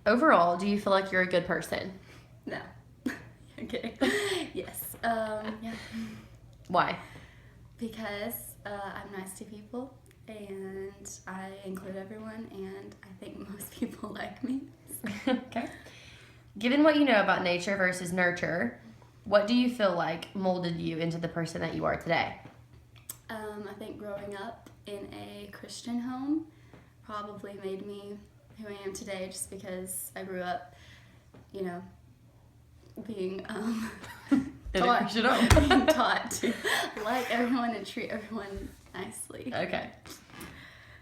Overall, do you feel like you're a good person? No. Okay. Yes. Yeah. Why? Because I'm nice to people and I include everyone and I think most people like me. Okay. Given what you know about nature versus nurture, what do you feel like molded you into the person that you are today? I think growing up in a Christian home probably made me who I am today just because I grew up, you know, being In a Christian home. being taught to like everyone and treat everyone nicely. Okay.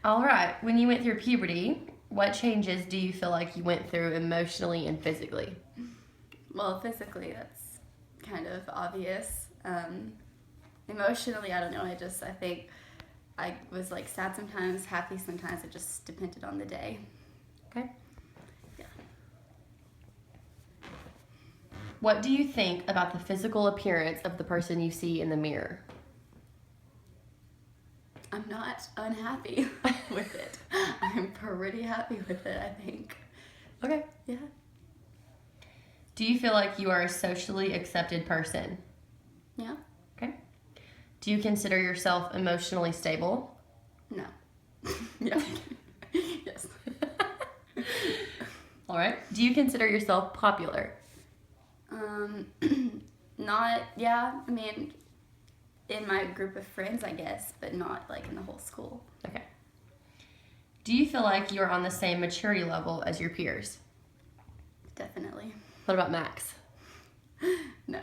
All right. When you went through puberty, what changes do you feel like you went through emotionally and physically? Well, physically, that's kind of obvious. Emotionally, I don't know. I think I was like sad sometimes, happy sometimes. It just depended on the day. Okay. Yeah. What do you think about the physical appearance of the person you see in the mirror? I'm not unhappy with it. I'm pretty happy with it, I think. Okay. Yeah. Do you feel like you are a socially accepted person? Yeah. Okay. Do you consider yourself emotionally stable? No. Yeah. Yes. All right. Do you consider yourself popular? Not, yeah, I mean, in my group of friends, I guess, but not like in the whole school. Okay. Do you feel like you're on the same maturity level as your peers? Definitely. What about Max? No.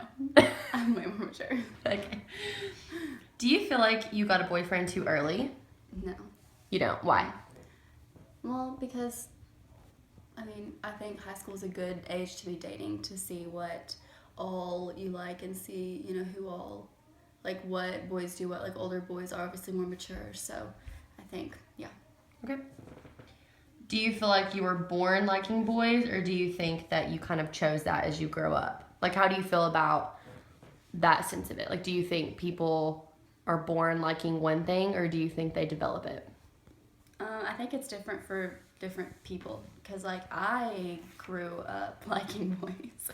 I'm way more mature. Okay. Do you feel like you got a boyfriend too early? No. You don't. Why? Well, because, I mean, I think high school is a good age to be dating, to see what all you like and see, you know, who all, like what boys do what. Like older boys are obviously more mature, so I think, yeah. Okay. Do you feel like you were born liking boys, or do you think that you kind of chose that as you grow up? Like, how do you feel about that sense of it? Like, do you think people are born liking one thing, or do you think they develop it? I think it's different for different people, because like I grew up liking boys,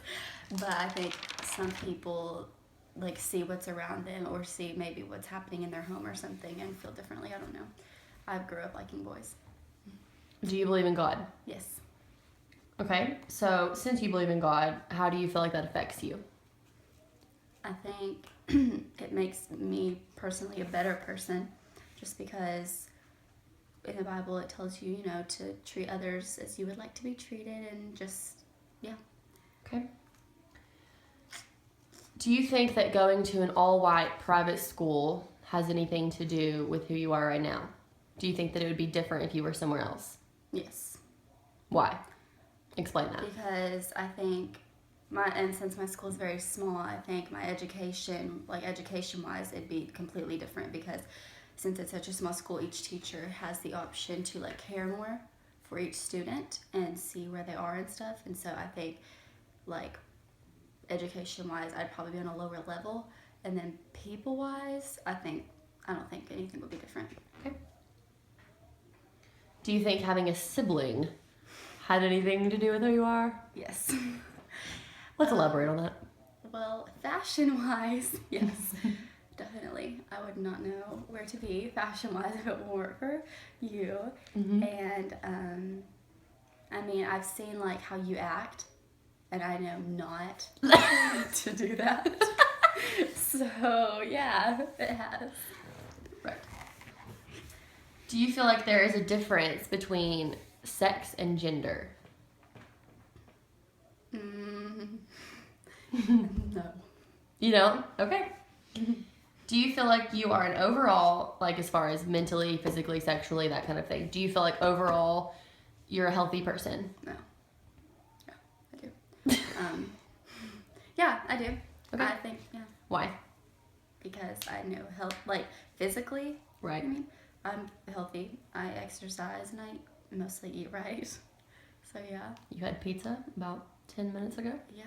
but I think some people like see what's around them or see maybe what's happening in their home or something and feel differently. I don't know. I grew up liking boys. Do you believe in God? Yes. Okay, so since you believe in God, how do you feel like that affects you? I think it makes me personally a better person, just because in the Bible it tells you, you know, to treat others as you would like to be treated, and just, yeah. Okay. Do you think that going to an all-white private school has anything to do with who you are right now? Do you think that it would be different if you were somewhere else? Yes. Why? Explain that. Because I think and since my school is very small, I think my education, like education-wise, it'd be completely different, because since it's such a small school, each teacher has the option to like care more for each student and see where they are and stuff. And so I think like education-wise, I'd probably be on a lower level. And then people-wise, I don't think anything would be different. Okay. Do you think having a sibling had anything to do with who you are? Yes. Let's elaborate on that. Well, fashion-wise, yes, definitely. I would not know where to be fashion-wise if it weren't for you. Mm-hmm. And, I mean, I've seen, like, how you act, and I know not to do that. So, yeah, it has. Right. Do you feel like there is a difference between sex and gender? No. You don't? Okay. Do you feel like you are an overall, like as far as mentally, physically, sexually, that kind of thing, do you feel like overall you're a healthy person? No. Yeah, I do. Yeah, I do. Okay. I think, yeah. Why? Because I know health, like physically, Right. I mean, I'm healthy. I exercise and I mostly eat right. So yeah. You had pizza about 10 minutes ago? Yeah,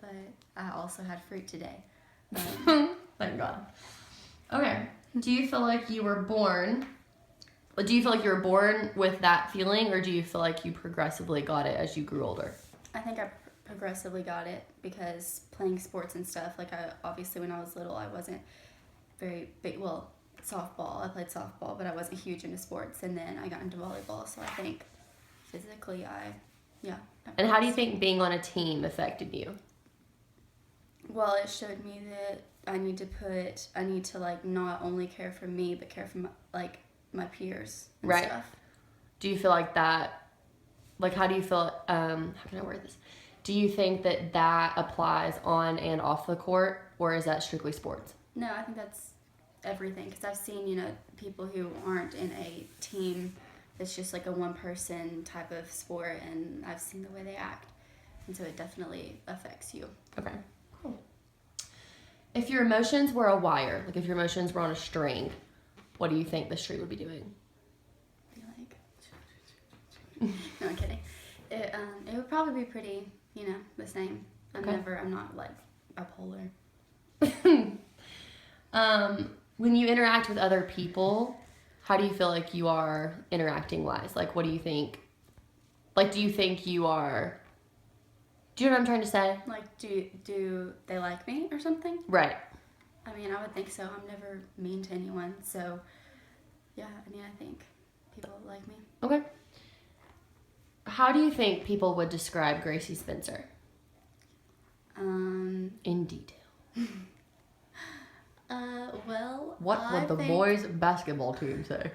but I also had fruit today. Thank God. Okay. Do you feel like you were born But do you feel like you were born with that feeling, or do you feel like you progressively got it as you grew older? I think I progressively got it because playing sports and stuff, like I obviously when I was little, I wasn't very big. Well, softball, I played softball, but I wasn't huge into sports. And then I got into volleyball, so I think physically, yeah. And how do you think being on a team affected you? Well, it showed me that I need to like not only care for me, but care for my peers and Right. stuff. Do you feel like that, like how do you feel, how can I word this? Do you think that that applies on and off the court, or is that strictly sports? No, I think that's everything because I've seen, people who aren't in a team. It's just like a one-person type of sport, and I've seen the way they act, and so it definitely affects you. Okay, cool. If your emotions were a wire, like if your emotions were on a string, what do you think the string would be doing? Be like, no, I'm kidding. It would probably be pretty, the same. I'm not like bipolar. When you interact with other people, how do you feel like you are interacting wise? Like, what do you think? Like, do you think you are? Do you know what I'm trying to say? Like, do they like me or something? Right. I mean, I would think so. I'm never mean to anyone, so yeah. I think people like me. Okay. How do you think people would describe Gracie Spencer? In detail. Well, What would the boys' basketball team say?